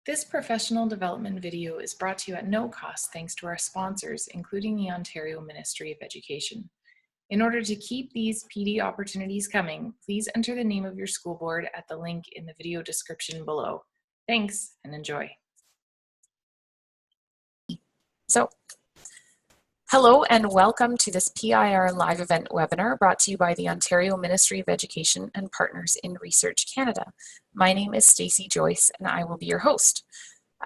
This professional development video is brought to you at no cost thanks to our sponsors, including the Ontario Ministry of Education. In order to keep these PD opportunities coming, please enter the name of your school board at the link in the video description below. Thanks and enjoy. Hello and welcome to this PIR live event webinar brought to you by the Ontario Ministry of Education and Partners in Research Canada. My name is Stacey Joyce and I will be your host.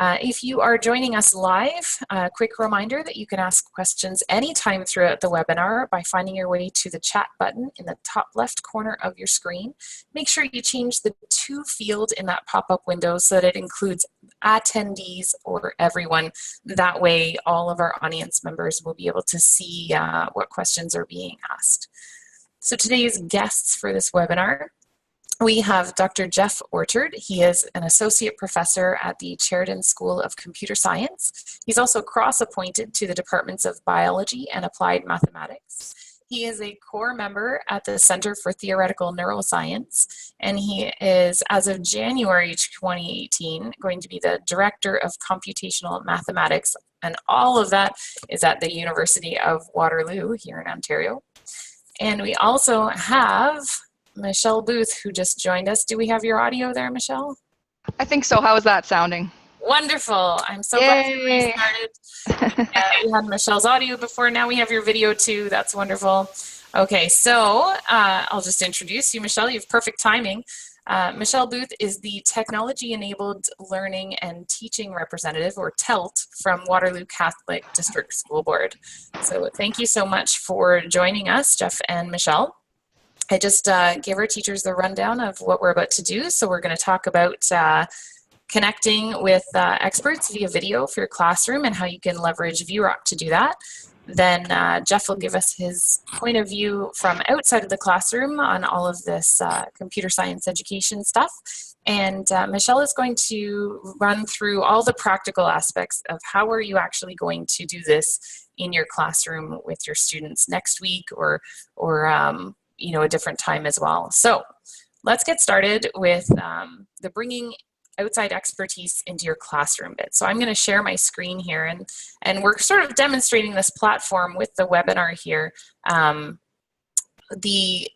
If you are joining us live, a quick reminder that you can ask questions anytime throughout the webinar by finding your way to the chat button in the top left corner of your screen. Make sure you change the to field in that pop-up window so that it includes attendees or everyone. That way all of our audience members will be able to see what questions are being asked. So today's guests for this webinar, we have Dr. Jeff Orchard. He is an associate professor at the Sheridan School of Computer Science. He's also cross-appointed to the Departments of Biology and Applied Mathematics. He is a core member at the Center for Theoretical Neuroscience, and he is, as of January 2018, going to be the Director of Computational Mathematics, and all of that is at the University of Waterloo here in Ontario. And we also have Michelle Booth, who just joined us. Do we have your audio there, Michelle? I think so. How is that sounding? Wonderful. I'm so glad you restarted. We had Michelle's audio before. Now we have your video too. That's wonderful. Okay, so I'll just introduce you, Michelle. You have perfect timing. Michelle Booth is the Technology-Enabled Learning and Teaching Representative, or TELT, from Waterloo Catholic District School Board. So thank you so much for joining us, Jeff and Michelle. I just gave our teachers the rundown of what we're about to do. So we're going to talk about connecting with experts via video for your classroom and how you can leverage VROC to do that. Then Jeff will give us his point of view from outside of the classroom on all of this computer science education stuff. And Michelle is going to run through all the practical aspects of how are you actually going to do this in your classroom with your students next week or you know, a different time as well. So let's get started with the bringing outside expertise into your classroom bit. So I'm going to share my screen here, and we're sort of demonstrating this platform with the webinar here. The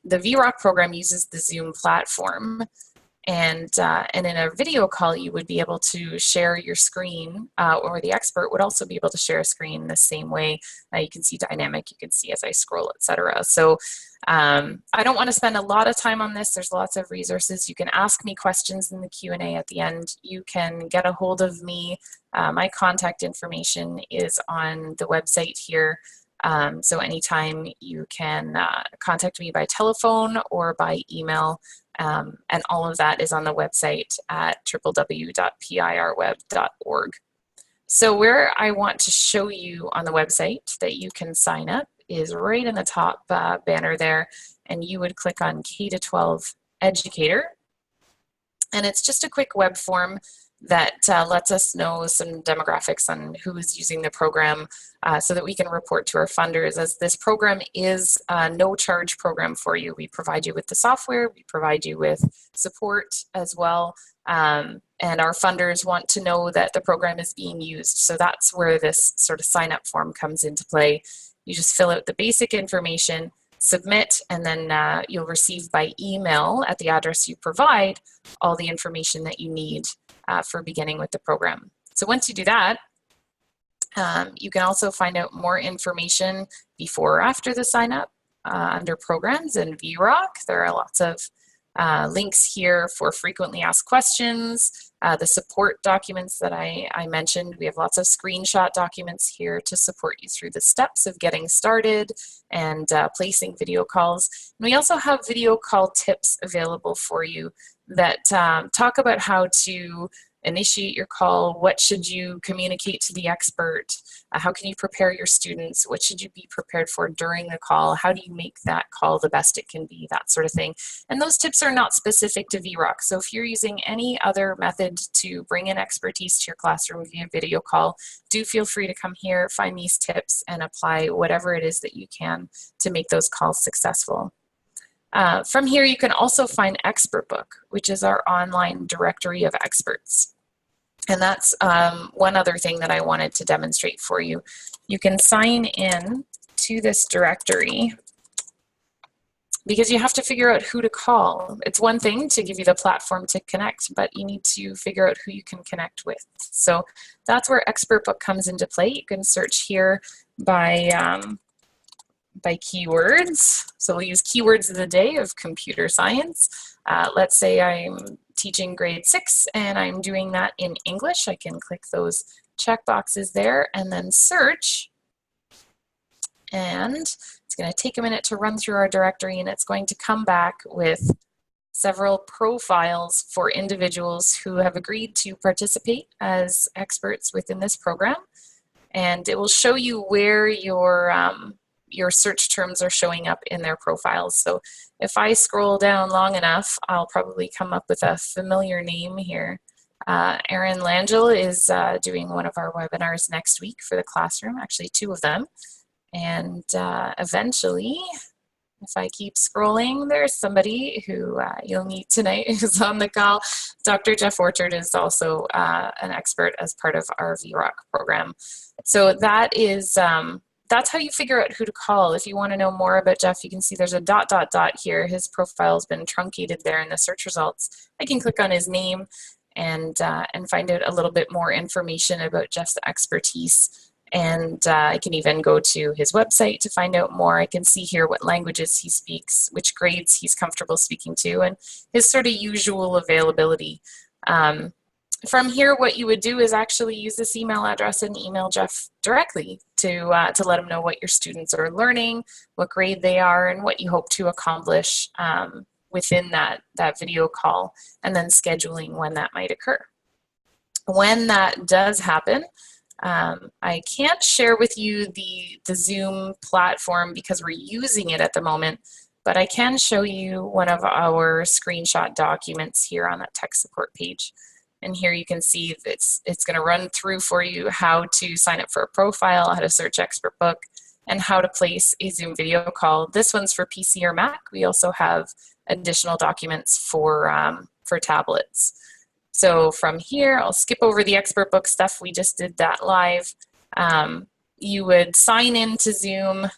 VROC program uses the Zoom platform, and in a video call you would be able to share your screen, or the expert would also be able to share a screen the same way. You can see dynamic, you can see as I scroll, etc. So I don't want to spend a lot of time on this. There's lots of resources. You can ask me questions in the Q&A at the end. You can get a hold of me. My contact information is on the website here. So anytime you can contact me by telephone or by email, and all of that is on the website at www.pirweb.org. So where I want to show you on the website that you can sign up is right in the top banner there, and you would click on K-12 Educator, and it's just a quick web form that lets us know some demographics on who is using the program so that we can report to our funders, as this program is a no-charge program for you. We provide you with the software, we provide you with support as well, and our funders want to know that the program is being used. So that's where this sort of sign-up form comes into play. You just fill out the basic information, submit, and then you'll receive by email at the address you provide all the information that you need for beginning with the program. So once you do that, you can also find out more information before or after the sign up under programs and VROC. There are lots of links here for frequently asked questions, the support documents that I mentioned. We have lots of screenshot documents here to support you through the steps of getting started and placing video calls. And we also have video call tips available for you that talk about how to initiate your call, what should you communicate to the expert, how can you prepare your students, what should you be prepared for during the call, how do you make that call the best it can be, that sort of thing. And those tips are not specific to VROC, so if you're using any other method to bring in expertise to your classroom via video call, do feel free to come here, find these tips, and apply whatever it is that you can to make those calls successful. From here, you can also find Expert Book, which is our online directory of experts. And that's one other thing that I wanted to demonstrate for you. You can sign in to this directory because you have to figure out who to call. It's one thing to give you the platform to connect, but you need to figure out who you can connect with. So that's where Expert Book comes into play. You can search here by keywords. So we'll use keywords of the day of computer science. Let's say I'm teaching grade 6 and I'm doing that in English. I can click those check boxes there and then search. And it's going to take a minute to run through our directory, and it's going to come back with several profiles for individuals who have agreed to participate as experts within this program. And it will show you where your search terms are showing up in their profiles. So if I scroll down long enough, I'll probably come up with a familiar name here. Erin Langell is doing one of our webinars next week for the classroom, actually 2 of them. And eventually, if I keep scrolling, there's somebody who you'll meet tonight who's on the call. Dr. Jeff Orchard is also an expert as part of our VROC program. So that is, that's how you figure out who to call. If you want to know more about Jeff, you can see there's a ... here. His profile has been truncated there in the search results. I can click on his name and find out a little bit more information about Jeff's expertise. And I can even go to his website to find out more. I can see here what languages he speaks, which grades he's comfortable speaking to, and his sort of usual availability. From here, what you would do is actually use this email address and email Jeff directly to let him know what your students are learning, what grade they are, and what you hope to accomplish within that video call, and then scheduling when that might occur. When that does happen, I can't share with you the Zoom platform because we're using it at the moment, but I can show you one of our screenshot documents here on that tech support page. And here you can see it's going to run through for you how to sign up for a profile, how to search Expert Book, and how to place a Zoom video call. This one's for PC or Mac. We also have additional documents for tablets. So from here, I'll skip over the Expert Book stuff. We just did that live. You would sign into Zoom,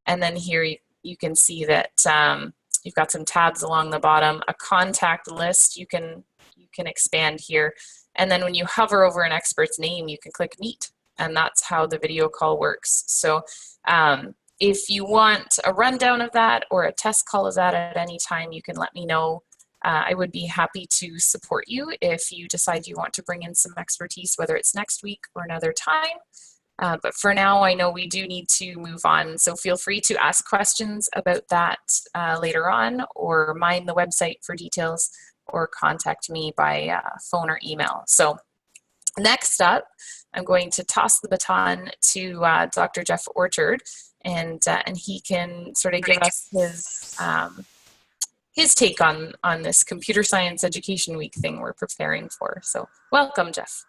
and then here you can see that you've got some tabs along the bottom, a contact list you can expand here. And then when you hover over an expert's name, you can click Meet, and that's how the video call works. So if you want a rundown of that or a test call of that at any time, you can let me know. I would be happy to support you if you decide you want to bring in some expertise, whether it's next week or another time. But for now, I know we do need to move on. So feel free to ask questions about that later on, or mine the website for details, or contact me by phone or email. So next up, I'm going to toss the baton to Dr. Jeff Orchard, and he can sort of give us his take on this Computer Science Education Week thing we're preparing for. So welcome, Jeff.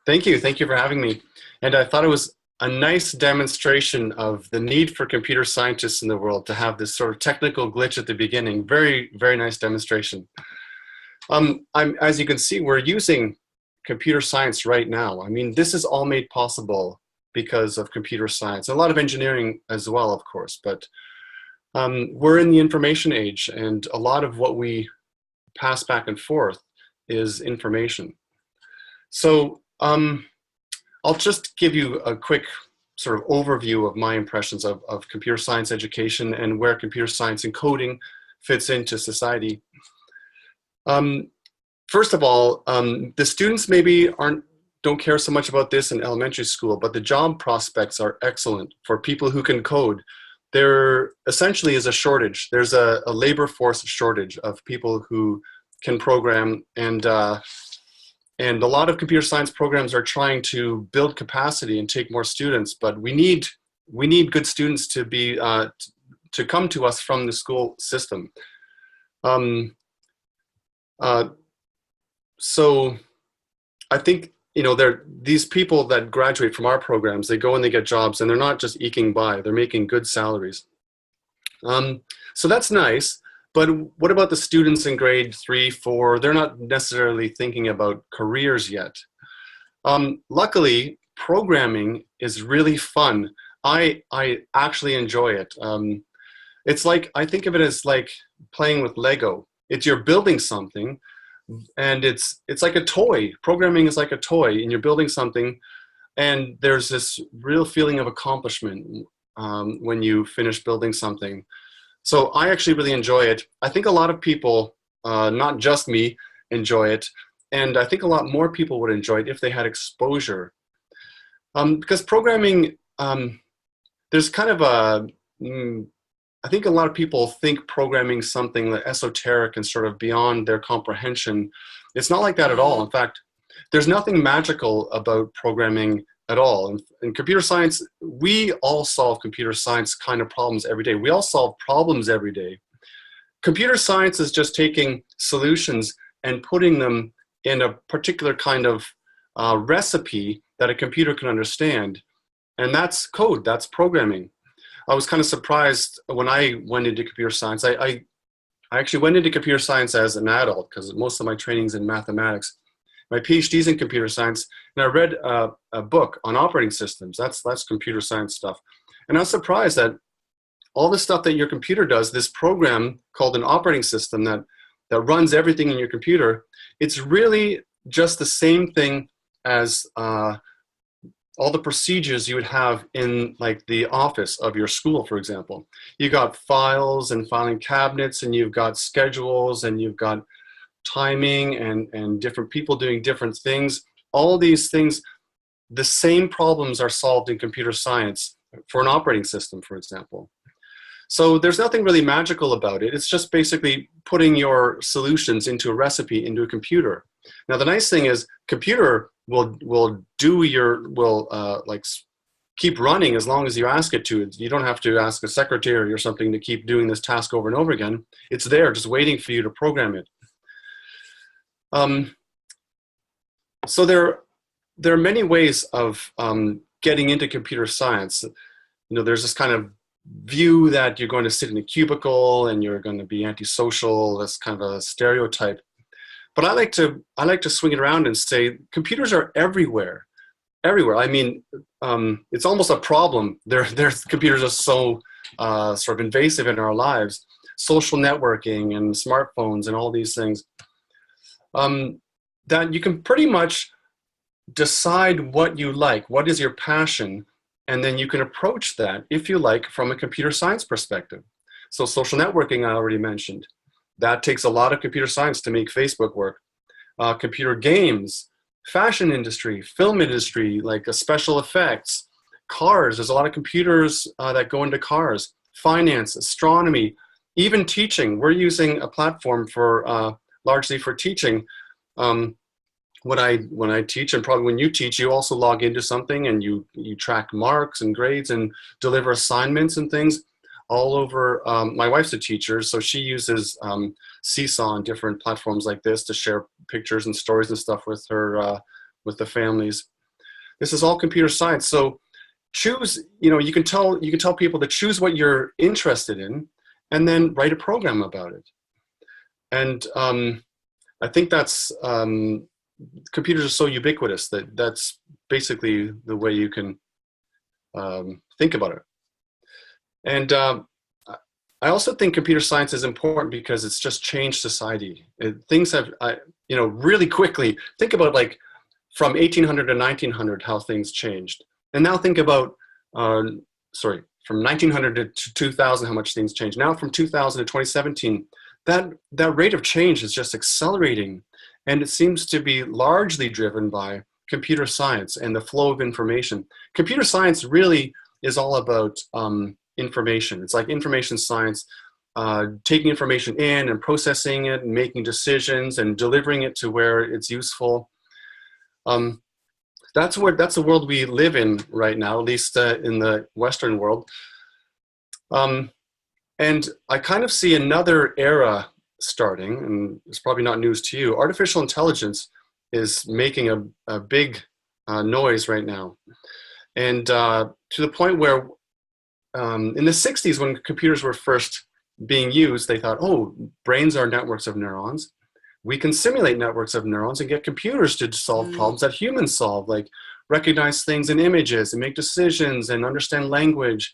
Thank you for having me. And I thought it was a nice demonstration of the need for computer scientists in the world to have this sort of technical glitch at the beginning. Very, very nice demonstration. As you can see, we're using computer science right now. I mean, this is all made possible because of computer science. A lot of engineering as well, of course, but we're in the information age, and a lot of what we pass back and forth is information. So I'll just give you a quick sort of overview of my impressions of computer science education and where computer science and coding fits into society. First of all, the students maybe don't care so much about this in elementary school, but the job prospects are excellent for people who can code. There essentially is a shortage. There's a labor force shortage of people who can program, and a lot of computer science programs are trying to build capacity and take more students, but we need good students to be to come to us from the school system. So I think, these people that graduate from our programs, they go and they get jobs, and they're not just eking by, they're making good salaries. So that's nice, but what about the students in grade 3, 4? They're not necessarily thinking about careers yet. Luckily, programming is really fun. I actually enjoy it. It's like, I think of it as like playing with Lego. You're building something, and it's like a toy. Programming is like a toy, and you're building something, and there's this real feeling of accomplishment when you finish building something. So I actually really enjoy it. I think a lot of people, not just me, enjoy it. And I think a lot more people would enjoy it if they had exposure. Because programming, there's kind of I think a lot of people think programming something like esoteric and sort of beyond their comprehension. It's not like that at all. In fact, there's nothing magical about programming at all. In computer science, we all solve computer science kind of problems every day. We all solve problems every day. Computer science is just taking solutions and putting them in a particular kind of recipe that a computer can understand. And that's code, that's programming. I was kind of surprised when I went into computer science. I actually went into computer science as an adult because most of my training's in mathematics. My PhD's in computer science, and I read a book on operating systems. That's computer science stuff. And I was surprised that all the stuff that your computer does, this program called an operating system that runs everything in your computer, it's really just the same thing as all the procedures you would have in like the office of your school, for example. You got files and filing cabinets, and you've got schedules, and you've got timing and different people doing different things. All these things, the same problems are solved in computer science for an operating system, for example. So there's nothing really magical about it. It's just basically putting your solutions into a recipe into a computer. Now the nice thing is, computer will like keep running as long as you ask it to. You don't have to ask a secretary or something to keep doing this task over and over again. It's there just waiting for you to program it. So there are many ways of getting into computer science. You know, there's this kind of view that you're going to sit in a cubicle and you're going to be antisocial. That's kind of a stereotype. But I like to swing it around and say computers are everywhere. Everywhere. I mean, it's almost a problem. Computers are so sort of invasive in our lives. Social networking and smartphones and all these things. That you can pretty much decide what you like, what is your passion, and then you can approach that, if you like, from a computer science perspective. So social networking, I already mentioned. That takes a lot of computer science to make Facebook work. Computer games, fashion industry, film industry, like special effects, cars. There's a lot of computers that go into cars. Finance, astronomy, even teaching. We're using a platform for largely for teaching. When I teach, and probably when you teach, you also log into something and you track marks and grades and deliver assignments and things all over. My wife's a teacher, so she uses Seesaw and different platforms like this to share pictures and stories and stuff with her with the families. This is all computer science. So choose. You can tell people to choose what you're interested in, and then write a program about it. And I think that's computers are so ubiquitous that's basically the way you can think about it. And I also think computer science is important because it's just changed society. Things have, really quickly. Think about like from 1800 to 1900, how things changed. And now think about, from 1900 to 2000, how much things changed. Now from 2000 to 2017, that rate of change is just accelerating. And it seems to be largely driven by computer science and the flow of information. Computer science really is all about information. It's like information science, taking information in and processing it and making decisions and delivering it to where it's useful. That's the world we live in right now, at least in the Western world. And I kind of see another era starting, and it's probably not news to you. Artificial intelligence is making a big noise right now. And to the point where in the 60s, when computers were first being used, they thought, oh, brains are networks of neurons. we can simulate networks of neurons and get computers to solve problems that humans solve, like recognize things in images and make decisions and understand language.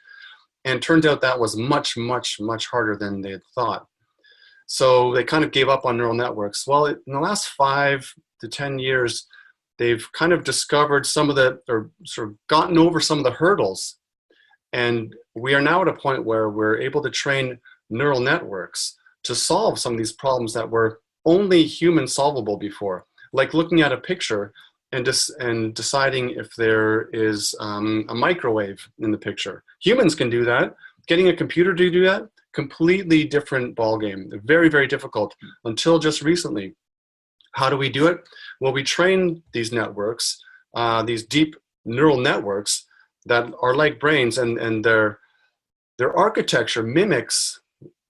And it turns out that was much, much, much harder than they had thought. So they kind of gave up on neural networks. Well, in the last 5 to 10 years, they've kind of discovered some of the, or sort of gotten over some of the hurdles. And we are now at a point where we're able to train neural networks to solve some of these problems that were only human solvable before, like looking at a picture and deciding if there is a microwave in the picture. Humans can do that. Getting a computer to do that, completely different ballgame. Very, very difficult until just recently. How do we do it? Well, we train these networks, these deep neural networks that are like brains, and their architecture mimics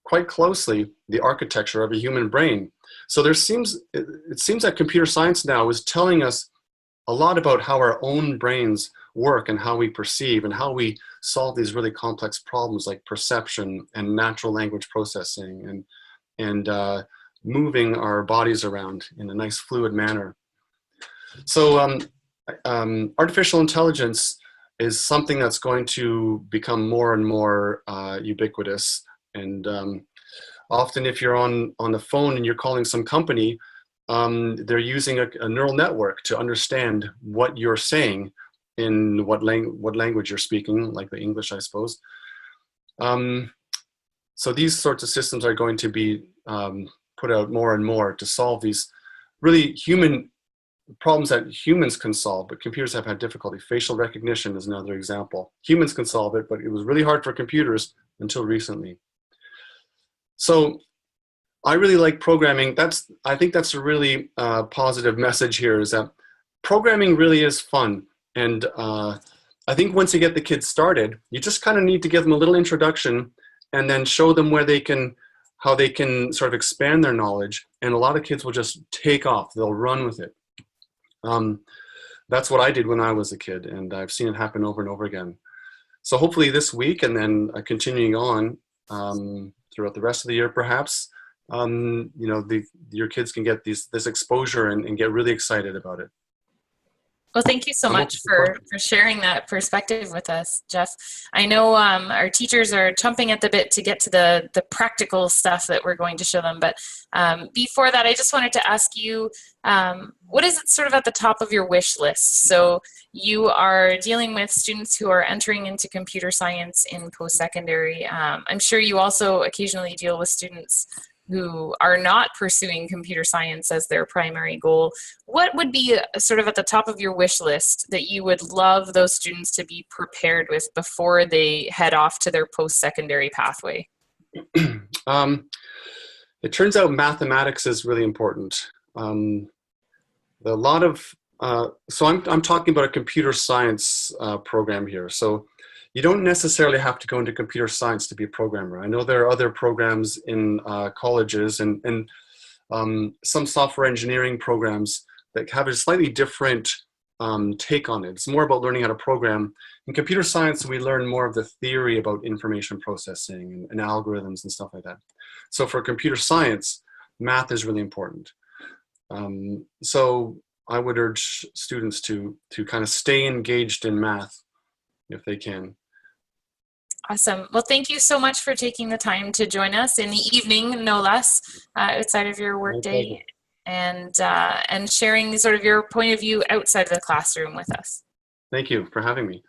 quite closely the architecture of a human brain. So it seems that computer science now is telling us a lot about how our own brains work and how we perceive and how we solve these really complex problems like perception and natural language processing and moving our bodies around in a nice fluid manner. So artificial intelligence is something that's going to become more and more ubiquitous. And often if you're on the phone and you're calling some company, they're using a neural network to understand what you're saying in what language you're speaking, like the English, I suppose. So these sorts of systems are going to be put out more and more to solve these really human problems that humans can solve, but computers have had difficulty. Facial recognition is another example. Humans can solve it, but it was really hard for computers until recently. So I really like programming. I think that's a really positive message here, is that programming really is fun. And I think once you get the kids started, you just kind of need to give them a little introduction and then show them how they can sort of expand their knowledge. And a lot of kids will just take off. They'll run with it. That's what I did when I was a kid, and I've seen it happen over and over again. So hopefully this week, and then continuing on throughout the rest of the year, perhaps, you know, your kids can get this exposure and get really excited about it. Well, thank you so much for sharing that perspective with us, Jeff. I know our teachers are chomping at the bit to get to the practical stuff that we're going to show them. But before that, I just wanted to ask you, what is it sort of at the top of your wish list? So you are dealing with students who are entering into computer science in post-secondary. I'm sure you also occasionally deal with students who are not pursuing computer science as their primary goal. What would be sort of at the top of your wish list that you would love those students to be prepared with before they head off to their post-secondary pathway? It turns out mathematics is really important. So I'm talking about a computer science program here. So you don't necessarily have to go into computer science to be a programmer. I know there are other programs in colleges and some software engineering programs that have a slightly different take on it. It's more about learning how to program. In computer science, we learn more of the theory about information processing and algorithms and stuff like that. So for computer science, math is really important. So I would urge students to kind of stay engaged in math if they can. Awesome. Well, thank you so much for taking the time to join us in the evening, no less, outside of your workday, and sharing sort of your point of view outside of the classroom with us. Thank you for having me.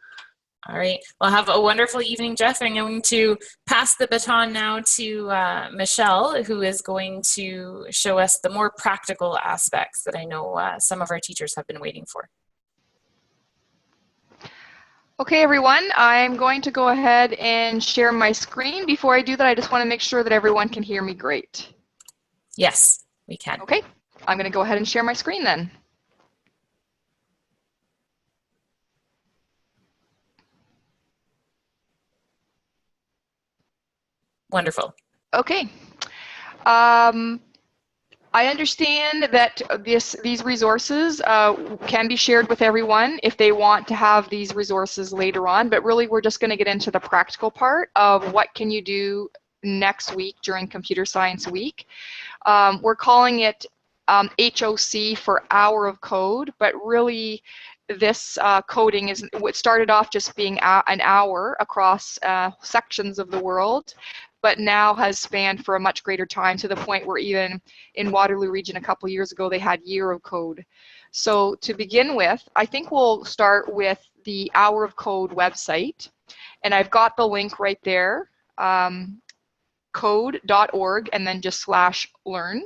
All right. Well, have a wonderful evening, Jeff. I'm going to pass the baton now to Michelle, who is going to show us the more practical aspects that I know some of our teachers have been waiting for. Okay, everyone, I'm going to go ahead and share my screen. Before I do that, I just want to make sure that everyone can hear me great. Yes, we can. Okay, I'm going to go ahead and share my screen then. Wonderful. Okay. I understand that these resources can be shared with everyone if they want to have these resources later on, but really we're just going to get into the practical part of what can you do next week during Computer Science Week. We're calling it HOC for hour of code, but really this coding is what started off just being an hour across sections of the world, but now has spanned for a much greater time, to the point where even in Waterloo region a couple years ago they had year of code. So to begin with, I think we'll start with the Hour of Code website, and I've got the link right there, code.org and then just /learn.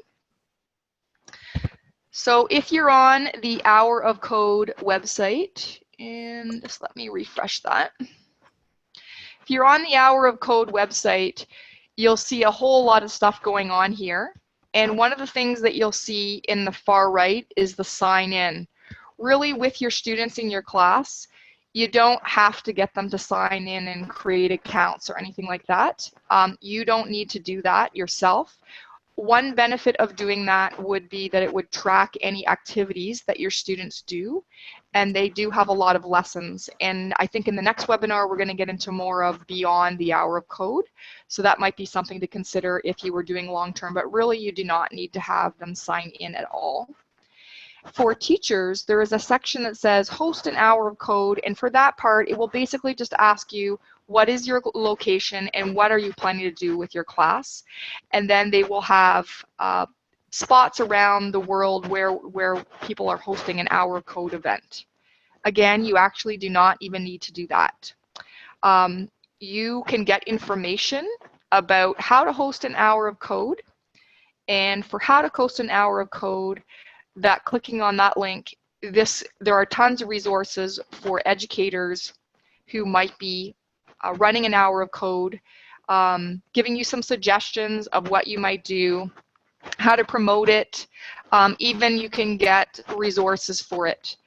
So if you're on the Hour of Code website, and just let me refresh that. If you're on the Hour of Code website, you'll see a whole lot of stuff going on here. And one of the things that you'll see in the far right is the sign in. Really, with your students in your class, you don't have to get them to sign in and create accounts or anything like that. You don't need to do that yourself. One benefit of doing that would be that it would track any activities that your students do, and they do have a lot of lessons. And I think in the next webinar, we're going to get into more of beyond the Hour of Code. So that might be something to consider if you were doing long-term, but really you do not need to have them sign in at all. For teachers, there is a section that says host an hour of code, and for that part, it will basically just ask you, what is your location and what are you planning to do with your class? And then they will have spots around the world where people are hosting an hour of code event. Again, you actually do not even need to do that. You can get information about how to host an hour of code, and for how to host an hour of code, that clicking on that link, there are tons of resources for educators who might be running an hour of code, giving you some suggestions of what you might do, how to promote it. Even you can get resources for it.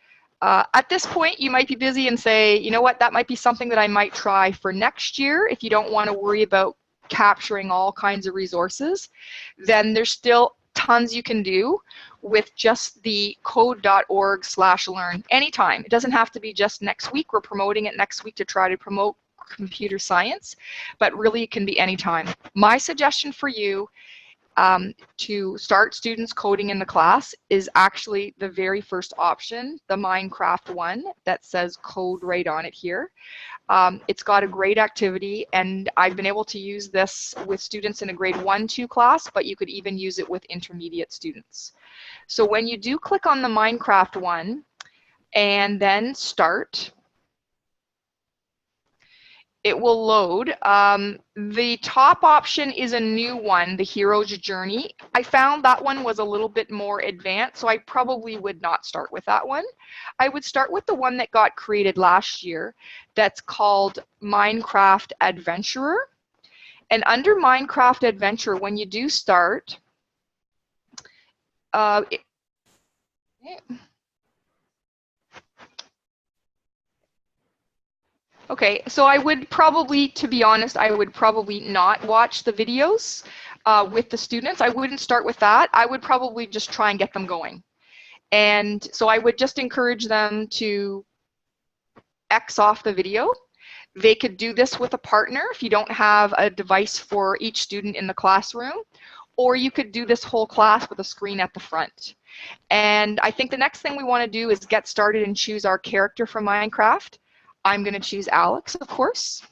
At this point, you might be busy and say, you know what, that might be something that I might try for next year if you don't want to worry about capturing all kinds of resources. Then there's still tons you can do with just the code.org/learn anytime. It doesn't have to be just next week. We're promoting it next week to try to promote computer science, but really it can be anytime. My suggestion for you to start students coding in the class is actually the very first option, the Minecraft one that says code right on it here. It's got a great activity, and I've been able to use this with students in a grade 1-2 class, but you could even use it with intermediate students. So when you do click on the Minecraft one and then start, it will load. The top option is a new one, the Hero's Journey. I found that one was a little bit more advanced, so I probably would not start with that one. I would start with the one that got created last year that's called Minecraft Adventurer. And under Minecraft Adventurer, when you do start, okay, so I would probably, to be honest, I would probably not watch the videos with the students. I wouldn't start with that. I would probably just try and get them going. And so I would just encourage them to X off the video. They could do this with a partner if you don't have a device for each student in the classroom, or you could do this whole class with a screen at the front. And I think the next thing we want to do is get started and choose our character from Minecraft. I'm going to choose Alex, of course.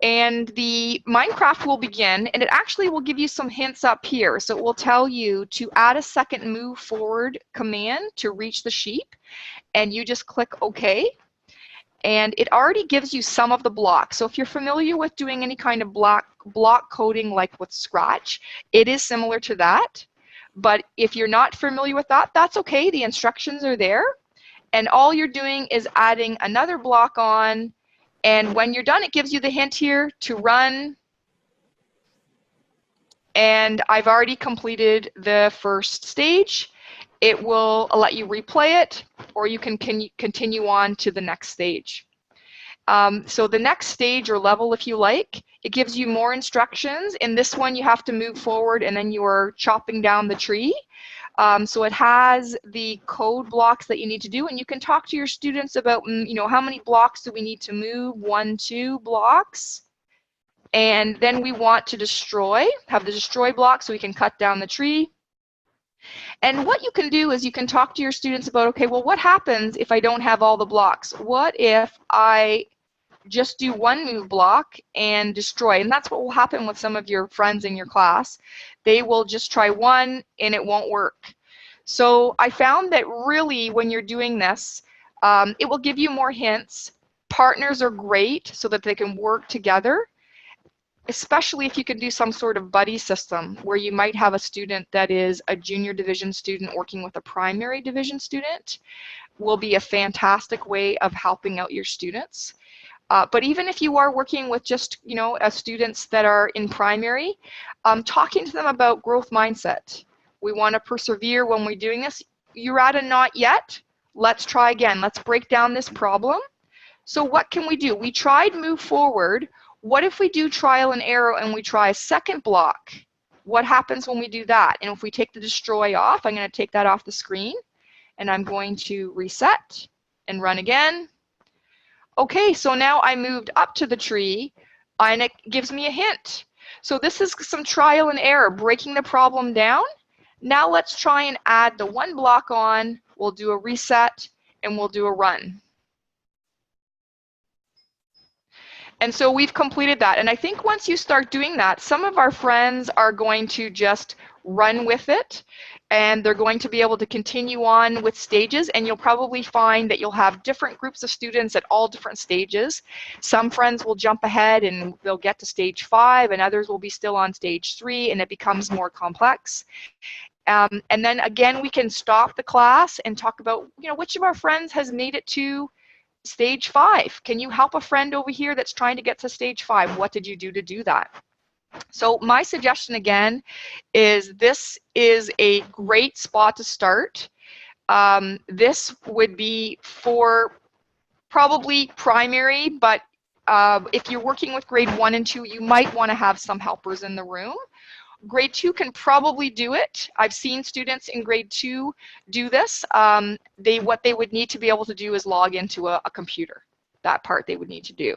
And the Minecraft will begin, and it actually will give you some hints up here. So it will tell you to add a second move forward command to reach the sheep, and you just click OK. And it already gives you some of the blocks. So if you're familiar with doing any kind of block coding like with Scratch, it is similar to that. But if you're not familiar with that, that's okay. The instructions are there. And all you're doing is adding another block on. And when you're done, it gives you the hint here to run. And I've already completed the first stage. It will let you replay it, or you can continue on to the next stage. So the next stage or level, if you like, it gives you more instructions. In this one, you have to move forward, and then you are chopping down the tree. So it has the code blocks that you need to do, and you can talk to your students about, you know, how many blocks do we need to move? 1, 2 blocks. And then we want to have the destroy block so we can cut down the tree. And what you can do is you can talk to your students about, okay, well, what happens if I don't have all the blocks? What if I just do one move block and destroy? And that's what will happen with some of your friends in your class. They will just try one and it won't work. So I found that really when you're doing this, it will give you more hints. Partners are great so that they can work together, especially if you can do some sort of buddy system where you might have a student that is a junior division student working with a primary division student. Will be a fantastic way of helping out your students. But even if you are working with just, students that are in primary, talking to them about growth mindset. We want to persevere when we're doing this. You're at a not yet. Let's try again. Let's break down this problem. So what can we do? We tried move forward. What if we do trial and error and we try a second block? What happens when we do that? And if we take the destroy off, I'm going to take that off the screen and I'm going to reset and run again. Okay, so now I moved up to the tree and it gives me a hint. So this is some trial and error, breaking the problem down. Now let's try and add the one block on. We'll do a reset and we'll do a run. And so we've completed that. And I think once you start doing that, some of our friends are going to just run with it and they're going to be able to continue on with stages, and you'll probably find that you'll have different groups of students at all different stages. Some friends will jump ahead and they'll get to stage 5 and others will be still on stage 3 and it becomes more complex. And then again, we can stop the class and talk about, which of our friends has made it to stage 5? Can you help a friend over here that's trying to get to stage 5? What did you do to do that? So my suggestion again is this is a great spot to start. This would be for probably primary, but if you're working with grade 1 and 2, you might want to have some helpers in the room. Grade 2 can probably do it. I've seen students in grade 2 do this. What they would need to be able to do is log into a computer. That part they would need to do.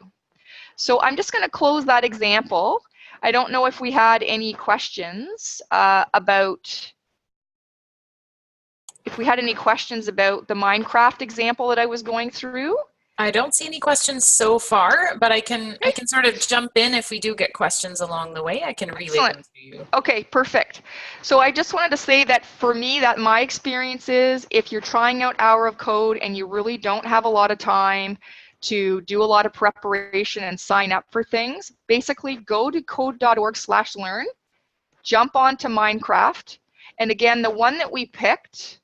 So I'm just going to close that example. I don't know if we had any questions about the Minecraft example that I was going through. I don't see any questions so far, but I can sort of jump in if we do get questions along the way. I can relay them to you. Okay, perfect. So I just wanted to say that for me, that my experience is if you're trying out Hour of Code and you really don't have a lot of time to do a lot of preparation and sign up for things, basically go to code.org/learn, jump onto Minecraft. And again, the one that we picked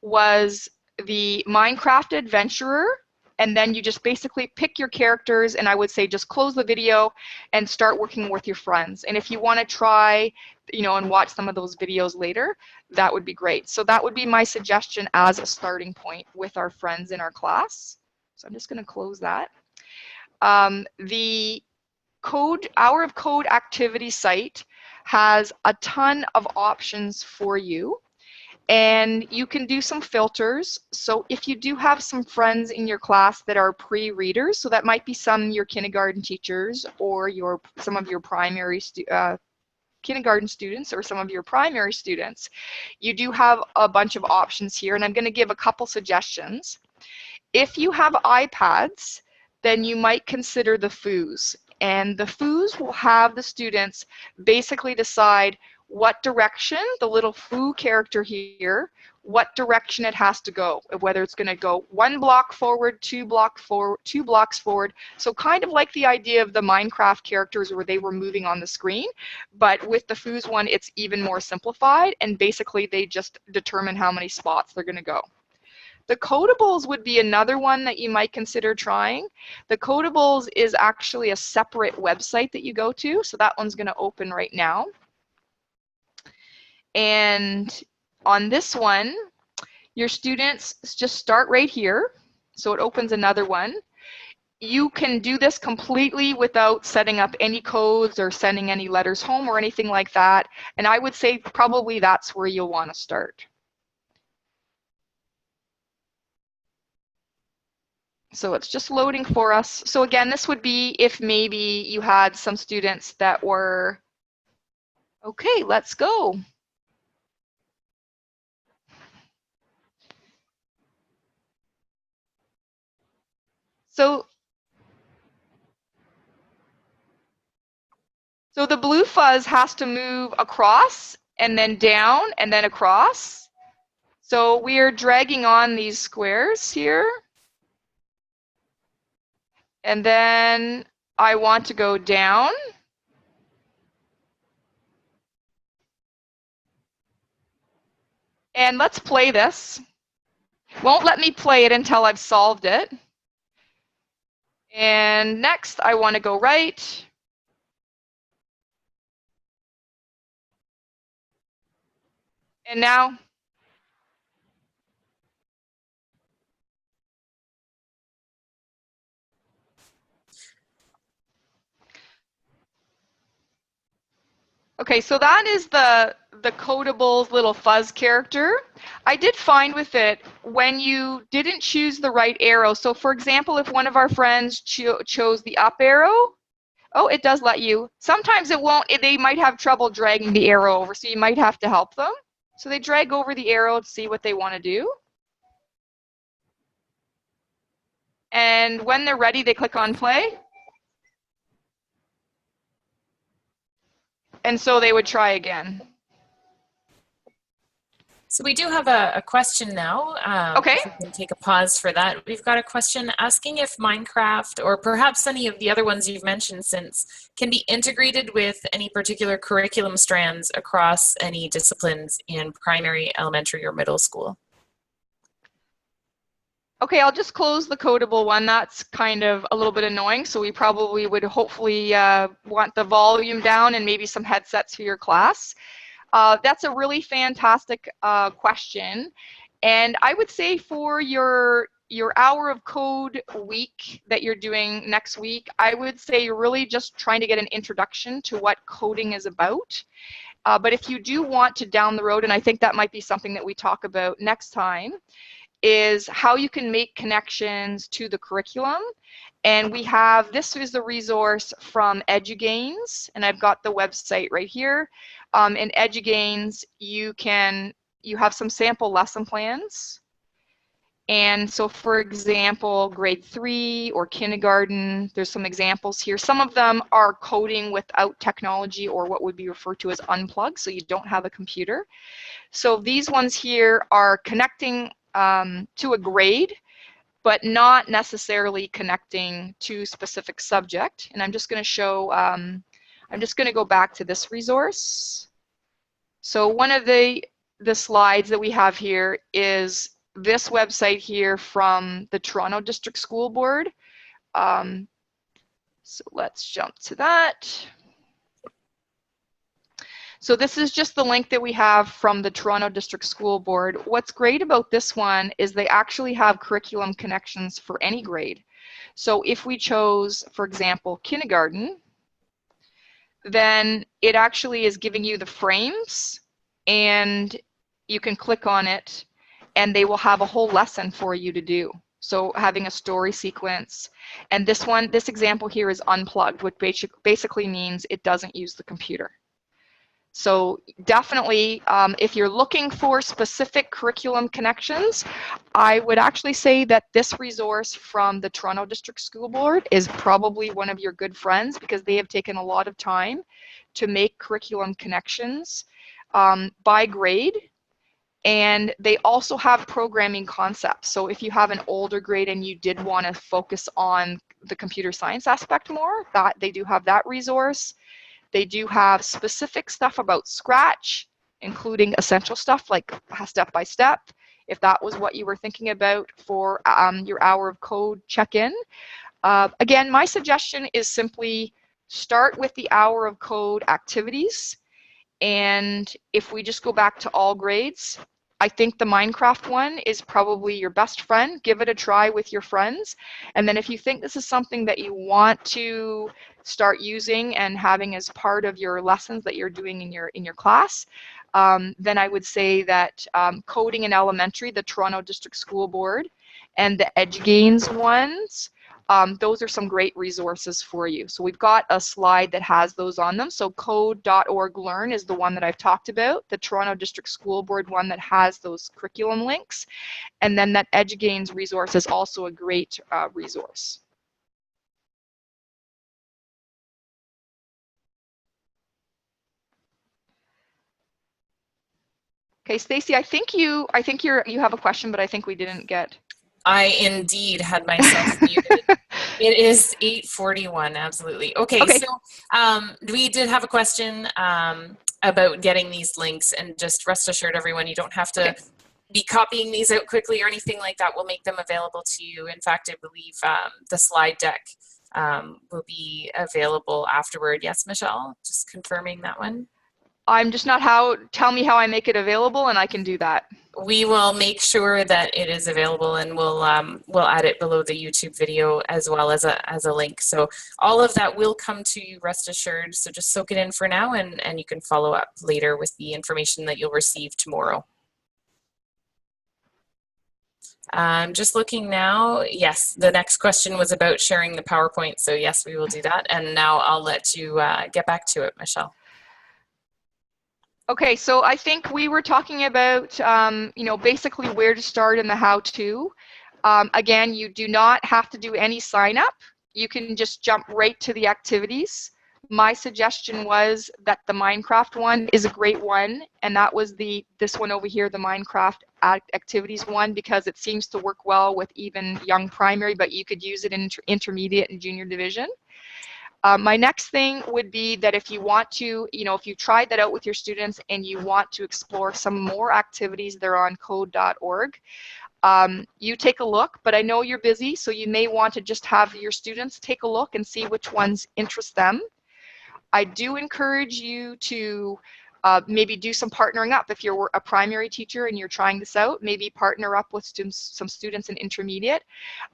was the Minecraft Adventurer. And then you just basically pick your characters, and I would say just close the video and start working with your friends. And if you want to try, and watch some of those videos later, that would be great. So that would be my suggestion as a starting point with our friends in our class. So I'm just going to close that. The Hour of Code activity site has a ton of options for you. And you can do some filters. So if you do have some friends in your class that are pre-readers, so that might be some of your kindergarten teachers or some of your primary kindergarten students or some of your primary students, you do have a bunch of options here. And I'm going to give a couple suggestions. If you have iPads, then you might consider the FOOs. And the FOOs will have the students basically decide what direction, the little foo character here, what direction it has to go, whether it's going to go 1 block forward, 2 blocks forward. So kind of like the idea of the Minecraft characters where they were moving on the screen, but with the foos one, it's even more simplified, and basically they just determine how many spots they're going to go. The Kota Bulls would be another one that you might consider trying. The Kota Bulls is actually a separate website that you go to, so that one's going to open right now. And on this one, your students just start right here. So it opens another one. You can do this completely without setting up any codes or sending any letters home or anything like that. And I would say probably that's where you'll want to start. So it's just loading for us. So again, this would be if maybe you had some students that were, okay, let's go. So the blue fuzz has to move across and then down and then across. So we are dragging on these squares here. And then I want to go down. And let's play this. Won't let me play it until I've solved it. And next, I want to go right. And now, okay, so that is the Kota Bulls little fuzz character. I did find with it when you didn't choose the right arrow. So for example, if one of our friends chose the up arrow, oh, it does let you. Sometimes it won't, they might have trouble dragging the arrow over, so you might have to help them. So they drag over the arrow to see what they want to do. And when they're ready, they click on play. And so they would try again. So we do have a question now. Okay. If we can take a pause for that. We've got a question asking if Minecraft, or perhaps any of the other ones you've mentioned since, can be integrated with any particular curriculum strands across any disciplines in primary, elementary, or middle school. Okay, I'll just close the Codable one. That's kind of a little bit annoying, so we probably would hopefully want the volume down and maybe some headsets for your class. That's a really fantastic question. And I would say for your hour of code week that you're doing next week, I would say you're really just trying to get an introduction to what coding is about. But if you do want to down the road, and I think that might be something that we talk about next time, is how you can make connections to the curriculum. And we have, this is the resource from EduGAINS, and I've got the website right here. In EduGAINS, you have some sample lesson plans. And so for example, grade 3 or kindergarten, there's some examples here. Some of them are coding without technology, or what would be referred to as unplugged, so you don't have a computer. So these ones here are connecting to a grade, but not necessarily connecting to specific subject. And I'm just going to show, I'm just going to go back to this resource. So one of the slides that we have here is this website here from the Toronto District School Board. So let's jump to that. So this is just the link that we have from the Toronto District School Board. What's great about this one is they actually have curriculum connections for any grade. So if we chose, for example, kindergarten, then it actually is giving you the frames, and you can click on it and they will have a whole lesson for you to do. So having a story sequence. And this one, this example here is unplugged, which basically means it doesn't use the computer. So definitely, if you're looking for specific curriculum connections, I would actually say that this resource from the Toronto District School Board is probably one of your good friends, because they have taken a lot of time to make curriculum connections by grade. And they also have programming concepts. So if you have an older grade and you did want to focus on the computer science aspect more, that they do have that resource. They do have specific stuff about Scratch, including essential stuff like step by step, if that was what you were thinking about for your hour of code check-in. Again, my suggestion is simply start with the hour of code activities. And if we just go back to all grades, I think the Minecraft one is probably your best friend. Give it a try with your friends. And then if you think this is something that you want to start using and having as part of your lessons that you're doing in your class, then I would say that coding in elementary, the Toronto District School Board, and the EduGAINS ones those are some great resources for you. So we've got a slide that has those on them. So code.org Learn is the one that I've talked about, the Toronto District School Board one that has those curriculum links. And then that EduGAINS resource is also a great resource. Okay, Stacy, I think you have a question, but I think we didn't get. I indeed had myself muted. It is 8:41, absolutely. Okay, so we did have a question about getting these links, and just rest assured, everyone, you don't have to be copying these out quickly or anything like that. We'll make them available to you. In fact, I believe the slide deck will be available afterward. Yes, Michelle, just confirming that one. I'm just not tell me how I make it available and I can do that. We will make sure that it is available, and we'll add it below the YouTube video as well as a link. So all of that will come to you, rest assured. So just soak it in for now, and you can follow up later with the information that you'll receive tomorrow. Just looking now, yes, the next question was about sharing the PowerPoint. So yes, we will do that. And now I'll let you get back to it, Michelle. Okay, so I think we were talking about, you know, basically where to start and the how-to. Again, you do not have to do any sign up. You can just jump right to the activities. My suggestion was that the Minecraft one is a great one, and that was this one over here, the Minecraft activities one, because it seems to work well with even young primary, but you could use it in intermediate and junior division. My next thing would be that if you want to, you know, if you tried that out with your students and you want to explore some more activities, they're on code.org. You take a look, but I know you're busy, so you may want to just have your students take a look and see which ones interest them. I do encourage you to maybe do some partnering up. If you're a primary teacher and you're trying this out, maybe partner up with some students in intermediate.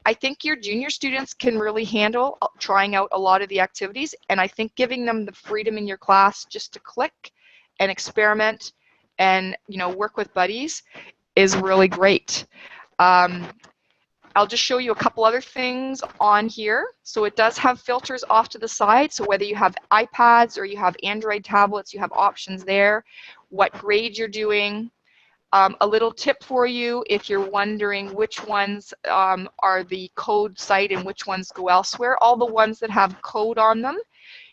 I think your junior students can really handle trying out a lot of the activities, and I think giving them the freedom in your class just to click and experiment and, you know, work with buddies is really great. I'll just show you a couple other things on here. So it does have filters off to the side. So whether you have iPads or you have Android tablets, you have options there. What grade you're doing. A little tip for you if you're wondering which ones are the code site and which ones go elsewhere. All the ones that have code on them,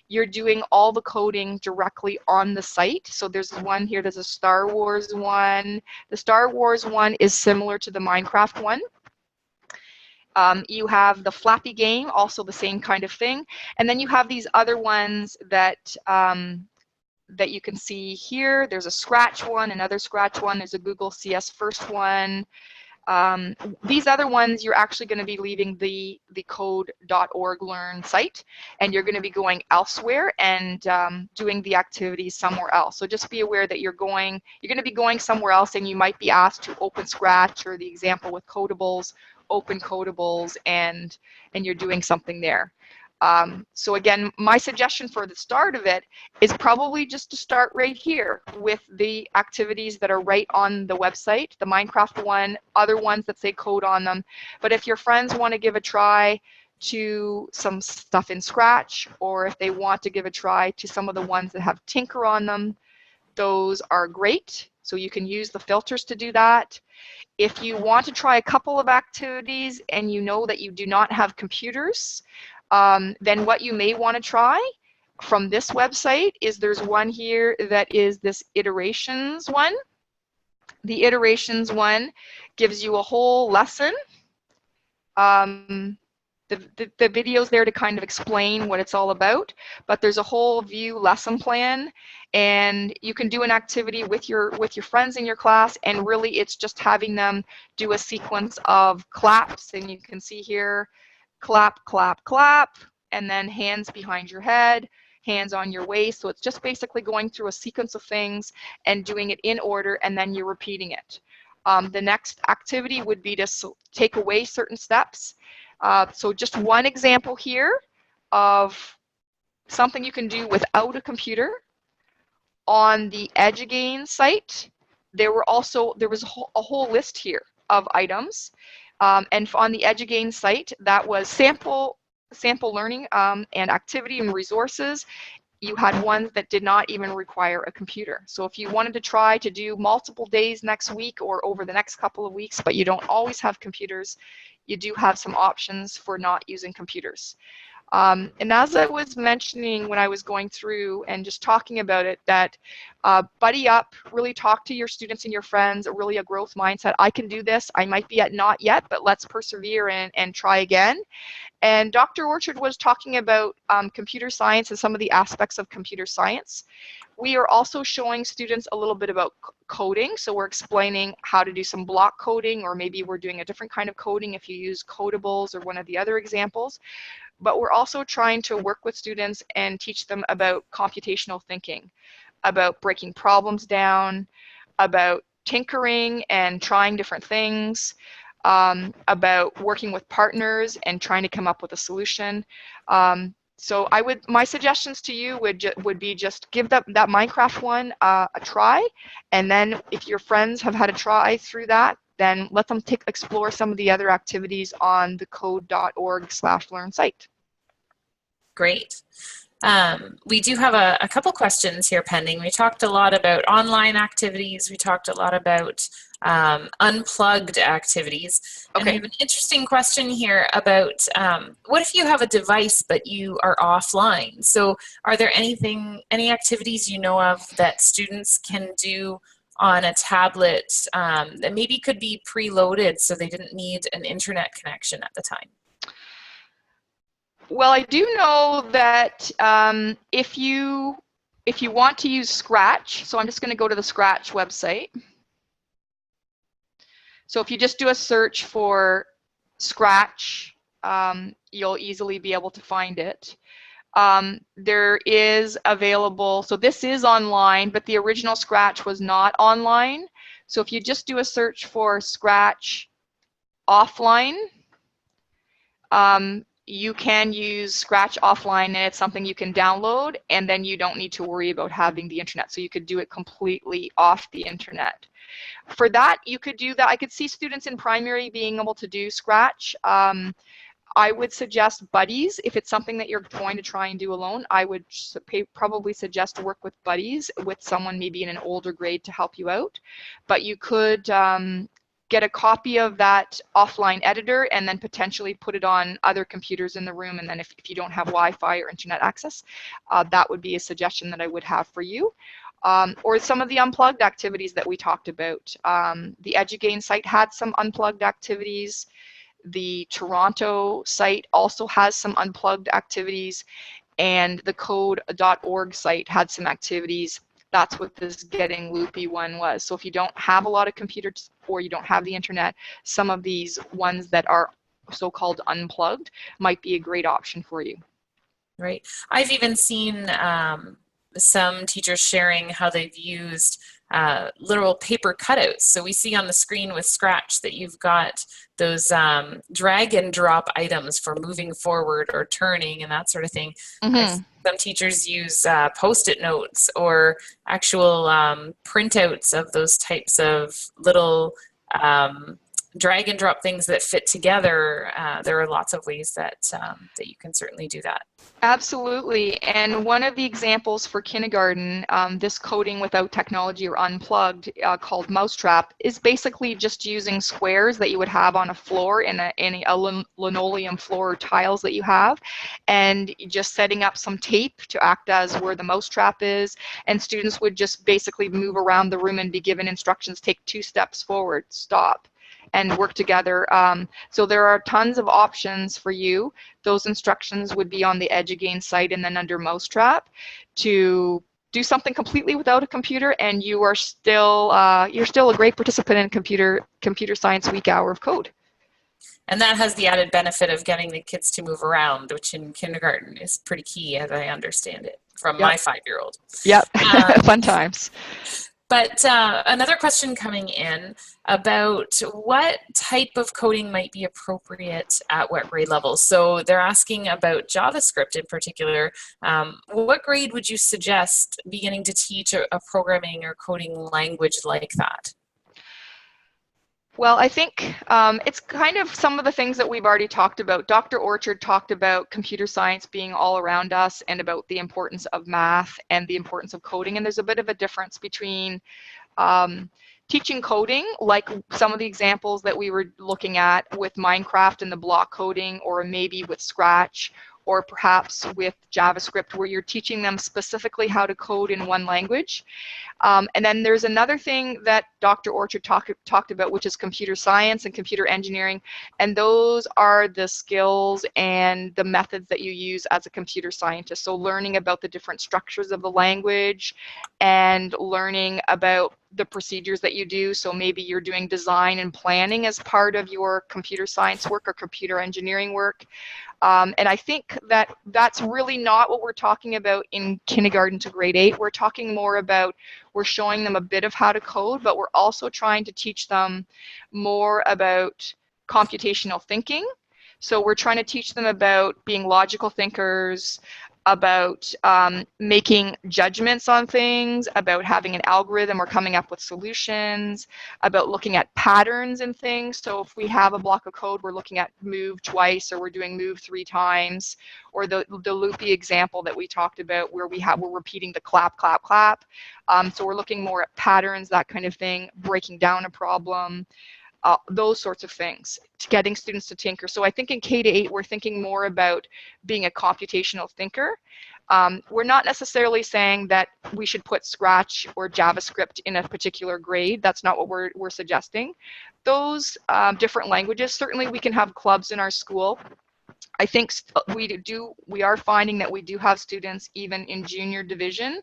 you're doing all the coding directly on the site. So there's one here, there's a Star Wars one. The Star Wars one is similar to the Minecraft one. You have the Flappy game, also the same kind of thing. And then you have these other ones that that you can see here. There's a Scratch one, another Scratch one. There's a Google CS First one. These other ones, you're actually going to be leaving the code.org Learn site, and you're going to be going elsewhere and doing the activities somewhere else. So just be aware that you're going to be going somewhere else, and you might be asked to open Scratch, or the example with Kota Bulls, open Kota Bulls, and you're doing something there. So again, my suggestion for the start of it is probably just to start right here with the activities that are right on the website, the Minecraft one, other ones that say code on them. But if your friends want to give a try to some stuff in Scratch, or if they want to give a try to some of the ones that have Tinker on them, those are great. So you can use the filters to do that. If you want to try a couple of activities and you know that you do not have computers, then what you may want to try from this website is there's one here that is this iterations one. The iterations one gives you a whole lesson. The video's there to kind of explain what it's all about, but there's a whole view lesson plan, and you can do an activity with your friends in your class, and really it's just having them do a sequence of claps, and you can see here, clap, clap, clap, and then hands behind your head, hands on your waist. So it's just basically going through a sequence of things and doing it in order, and then you're repeating it. The next activity would be to take away certain steps. So just one example here of something you can do without a computer. On the EduGAINS site, there was a whole list here of items. And on the EduGAINS site, that was sample learning and activity and resources. You had ones that did not even require a computer. So if you wanted to try to do multiple days next week or over the next couple of weeks, but you don't always have computers, you do have some options for not using computers. And as I was mentioning when I was going through and just talking about it, that buddy up, really talk to your students and your friends, really a growth mindset. I can do this. I might be at not yet, but let's persevere and try again. And Dr. Orchard was talking about computer science and some of the aspects of computer science. We are also showing students a little bit about coding. So we're explaining how to do some block coding, or maybe we're doing a different kind of coding if you use Kota Bulls or one of the other examples. But we're also trying to work with students and teach them about computational thinking, about breaking problems down, about tinkering and trying different things, about working with partners and trying to come up with a solution. So my suggestions to you would be just give that Minecraft one a try, and then if your friends have had a try through that, then let them explore some of the other activities on the code.org/learn site. Great. We do have a couple questions here pending. We talked a lot about online activities. We talked a lot about unplugged activities. Okay. And we have an interesting question here about what if you have a device but you are offline? So are there any activities you know of that students can do on a tablet that maybe could be preloaded so they didn't need an internet connection at the time? Well, I do know that if you want to use Scratch, so I'm just going to go to the Scratch website. So if you just do a search for Scratch, you'll easily be able to find it. There is available, so this is online, but the original Scratch was not online. So if you just do a search for Scratch offline, you can use Scratch offline, and it's something you can download, and then you don't need to worry about having the internet. So you could do it completely off the internet. For that, you could do that. I could see students in primary being able to do Scratch. I would suggest buddies. If it's something that you're going to try and do alone, I would probably suggest to work with buddies, with someone maybe in an older grade to help you out. But you could get a copy of that offline editor and then potentially put it on other computers in the room. And then if you don't have Wi-Fi or internet access, that would be a suggestion that I would have for you. Or some of the unplugged activities that we talked about. The EduGAINS site had some unplugged activities. The Toronto site also has some unplugged activities, and the code.org site had some activities. That's what this Getting Loopy one was. So if you don't have a lot of computers or you don't have the internet, some of these ones that are so-called unplugged might be a great option for you. Right. I've even seen some teachers sharing how they've used literal paper cutouts. So we see on the screen with Scratch that you've got those drag and drop items for moving forward or turning and that sort of thing. Mm-hmm. Some teachers use Post-it notes or actual printouts of those types of little drag and drop things that fit together. There are lots of ways that that you can certainly do that. Absolutely. And one of the examples for kindergarten, this coding without technology or unplugged, called Mousetrap, is basically just using squares that you would have on a floor in a linoleum floor or tiles that you have, and just setting up some tape to act as where the mousetrap is, and students would just basically move around the room and be given instructions: take 2 steps forward, stop, and work together. So there are tons of options for you. Those instructions would be on the EduGAINS site and then under Mousetrap to do something completely without a computer, and you are still you're still a great participant in computer science week hour of code. And that has the added benefit of getting the kids to move around, which in kindergarten is pretty key, as I understand it, from my 5-year-old. Yep, fun times. But another question coming in about what type of coding might be appropriate at what grade level. So they're asking about JavaScript in particular. What grade would you suggest beginning to teach a programming or coding language like that? Well, I think it's kind of some of the things that we've already talked about. Dr. Orchard talked about computer science being all around us and about the importance of math and the importance of coding. And there's a bit of a difference between teaching coding, like some of the examples that we were looking at with Minecraft and the block coding, or maybe with Scratch, or perhaps with JavaScript, where you're teaching them specifically how to code in one language. And then there's another thing that Dr. Orchard talked about, which is computer science and computer engineering. And those are the skills and the methods that you use as a computer scientist. So learning about the different structures of the language and learning about the procedures that you do. So maybe you're doing design and planning as part of your computer science work or computer engineering work. And I think that that's really not what we're talking about in kindergarten to grade 8. We're talking more about, we're showing them a bit of how to code, but we're also trying to teach them more about computational thinking. So we're trying to teach them about being logical thinkers, about making judgments on things, about having an algorithm or coming up with solutions, about looking at patterns in things. So if we have a block of code, we're looking at move twice, or we're doing move 3 times, or the loopy example that we talked about where we're repeating the clap, clap, clap. So we're looking more at patterns, that kind of thing, breaking down a problem. Those sorts of things, to getting students to tinker. So I think in K-8, we're thinking more about being a computational thinker. We're not necessarily saying that we should put Scratch or JavaScript in a particular grade. That's not what we're suggesting. Those different languages, certainly we can have clubs in our school. I think we are finding that we do have students even in junior division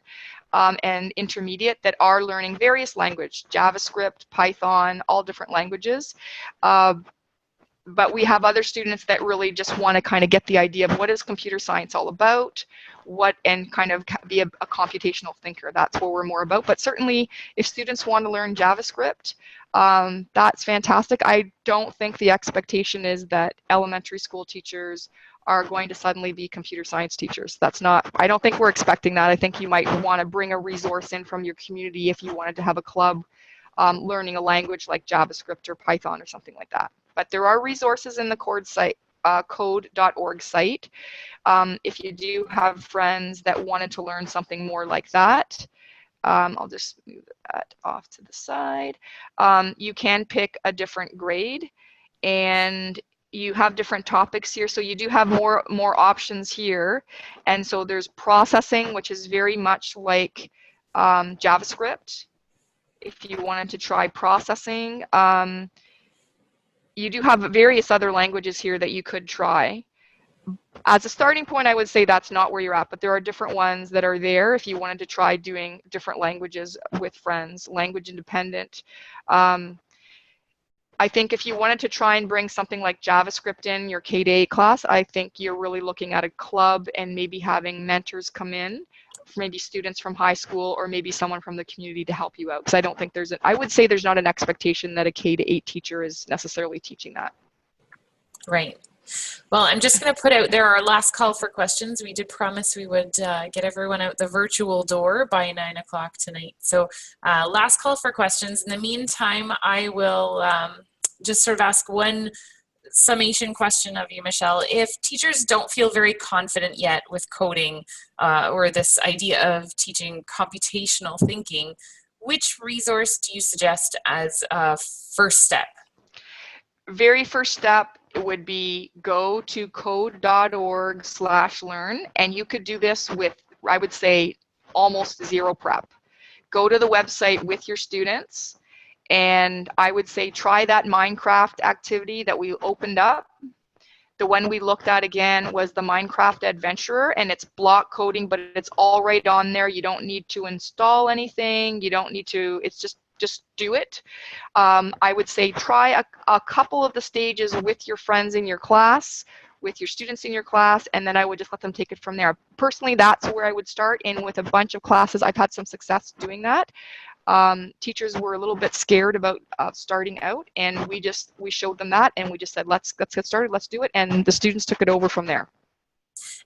and intermediate that are learning various languages, JavaScript, Python, all different languages. But we have other students that really just want to kind of get the idea of what is computer science all about, and kind of be a computational thinker. That's what we're more about. But certainly, if students want to learn JavaScript, that's fantastic. I don't think the expectation is that elementary school teachers are going to suddenly be computer science teachers. That's not, I don't think we're expecting that. I think you might want to bring a resource in from your community if you wanted to have a club learning a language like JavaScript or Python or something like that. But there are resources in the code.org site. If you do have friends that wanted to learn something more like that, I'll just move that off to the side. You can pick a different grade, and you have different topics here. So you do have more options here. And so there's processing, which is very much like JavaScript. If you wanted to try processing, you do have various other languages here that you could try. As a starting point, I would say that's not where you're at, but there are different ones that are there if you wanted to try doing different languages with friends, language independent. I think if you wanted to try and bring something like JavaScript in your K-8 class, I think you're really looking at a club and maybe having mentors come in, maybe students from high school or maybe someone from the community to help you out. Because I don't think I would say there's not an expectation that a K-8 teacher is necessarily teaching that. Right. Well, I'm just going to put out there our last call for questions. We did promise we would get everyone out the virtual door by 9 o'clock tonight. So last call for questions. In the meantime, I will just sort of ask one summation question of you, Michelle. If teachers don't feel very confident yet with coding or this idea of teaching computational thinking, which resource do you suggest as a first step? Very first step would be go to code.org/learn, and you could do this with, I would say, almost zero prep. Go to the website with your students, and I would say try that Minecraft activity that we opened up. The one we looked at again was the Minecraft Adventurer, and it's block coding, but it's all right on there. You don't need to install anything. You don't need to, it's just do it. I would say try a couple of the stages with your friends in your class, with your students in your class, and then I would just let them take it from there. Personally, that's where I would start, and with a bunch of classes, I've had some success doing that. Teachers were a little bit scared about starting out, and we showed them that, and we just said, let's get started, let's do it, and the students took it over from there.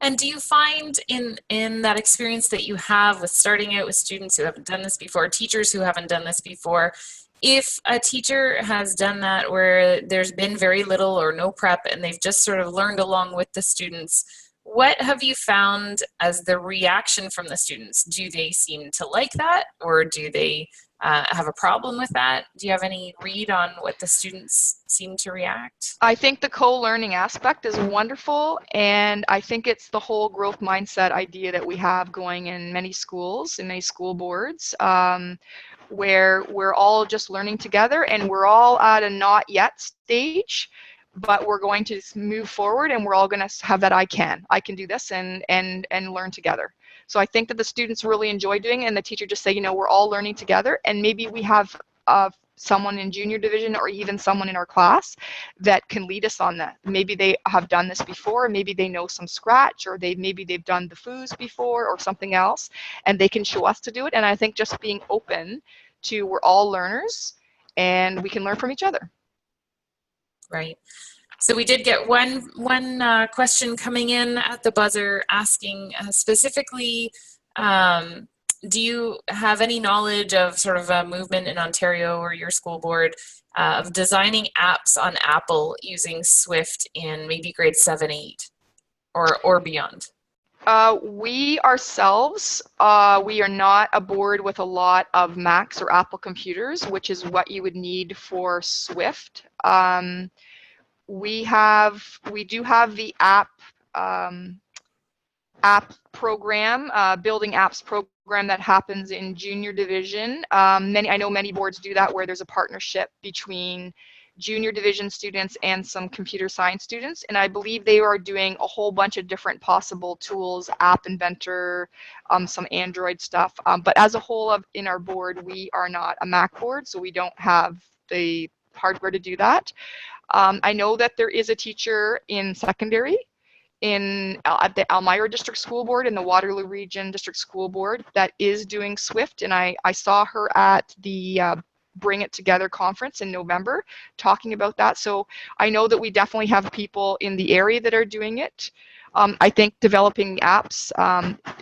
And do you find in that experience that you have with starting out with students who haven't done this before, teachers who haven't done this before, if a teacher has done that where there's been very little or no prep and they've just sort of learned along with the students, what have you found as the reaction from the students? Do they seem to like that, or do they have a problem with that? Do you have any read on what the students seem to react? I think the co-learning aspect is wonderful, and I think it's the whole growth mindset idea that we have going in many schools, in many school boards, where we're all just learning together and we're all at a not yet stage, but we're going to move forward and we're all going to have that I can do this and learn together. So I think that the students really enjoy doing it, and the teacher just say, you know, we're all learning together, and maybe we have someone in junior division or even someone in our class that can lead us on that. Maybe they have done this before, maybe they know some scratch, or maybe they've done the foos before or something else, and they can show us to do it. And I think just being open to, we're all learners and we can learn from each other. Right. So we did get one question coming in at the buzzer asking specifically, do you have any knowledge of sort of a movement in Ontario or your school board of designing apps on Apple using Swift in maybe grade 7, 8 or beyond? We ourselves, we are not a board with a lot of Macs or Apple computers, which is what you would need for Swift. We do have the app program, building apps program that happens in junior division. I know many boards do that, where there's a partnership between junior division students and some computer science students, and I believe they are doing a whole bunch of different possible tools, App Inventor, some Android stuff. But as a whole in our board, we are not a Mac board, so we don't have the hardware to do that. I know that there is a teacher in secondary at the Elmira District School Board and the Waterloo Region District School Board that is doing Swift, and I saw her at the Bring It Together conference in November talking about that. So I know that we definitely have people in the area that are doing it. I think developing apps,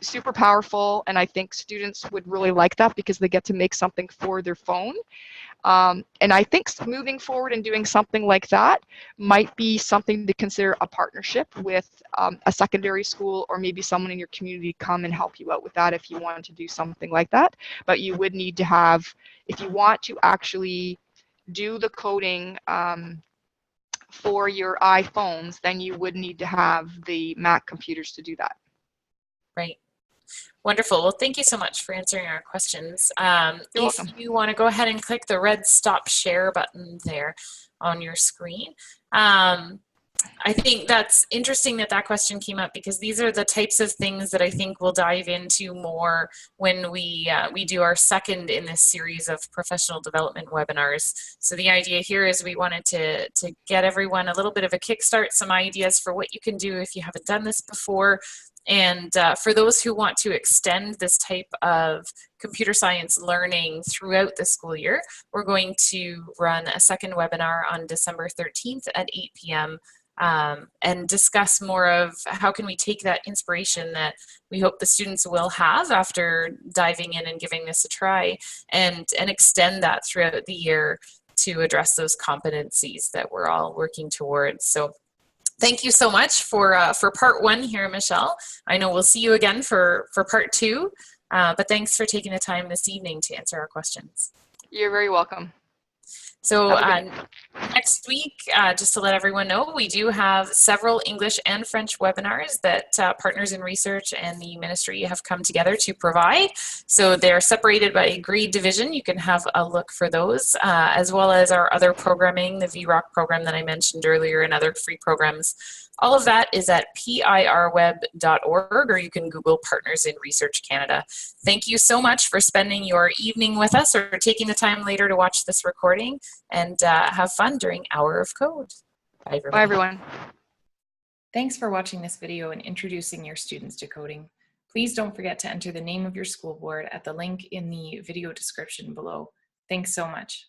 super powerful, and I think students would really like that because they get to make something for their phone. And I think moving forward and doing something like that might be something to consider a partnership with a secondary school, or maybe someone in your community come and help you out with that if you wanted to do something like that. But you would need to have, if you want to actually do the coding for your iPhones, then you would need to have the Mac computers to do that. Right. Wonderful. Well, thank you so much for answering our questions. You're if welcome. you want to go ahead and click the red stop share button there on your screen. I think that's interesting that that question came up, because these are the types of things that I think we'll dive into more when we do our second in this series of professional development webinars. So the idea here is we wanted to get everyone a little bit of a kickstart, some ideas for what you can do if you haven't done this before. And for those who want to extend this type of computer science learning throughout the school year, we're going to run a second webinar on December 13th at 8 p.m. And discuss more of how can we take that inspiration that we hope the students will have after diving in and giving this a try, and extend that throughout the year to address those competencies that we're all working towards. So thank you so much for part one here, Michelle. I know we'll see you again for part two, but thanks for taking the time this evening to answer our questions. You're very welcome. So next week, just to let everyone know, we do have several English and French webinars that Partners in Research and the Ministry have come together to provide. So they're separated by grade division. You can have a look for those, as well as our other programming, the VROC program that I mentioned earlier, and other free programs. All of that is at pirweb.org, or you can Google Partners in Research Canada. Thank you so much for spending your evening with us, or taking the time later to watch this recording, and have fun during Hour of Code. Bye, everybody. Bye, everyone. Thanks for watching this video and introducing your students to coding. Please don't forget to enter the name of your school board at the link in the video description below. Thanks so much.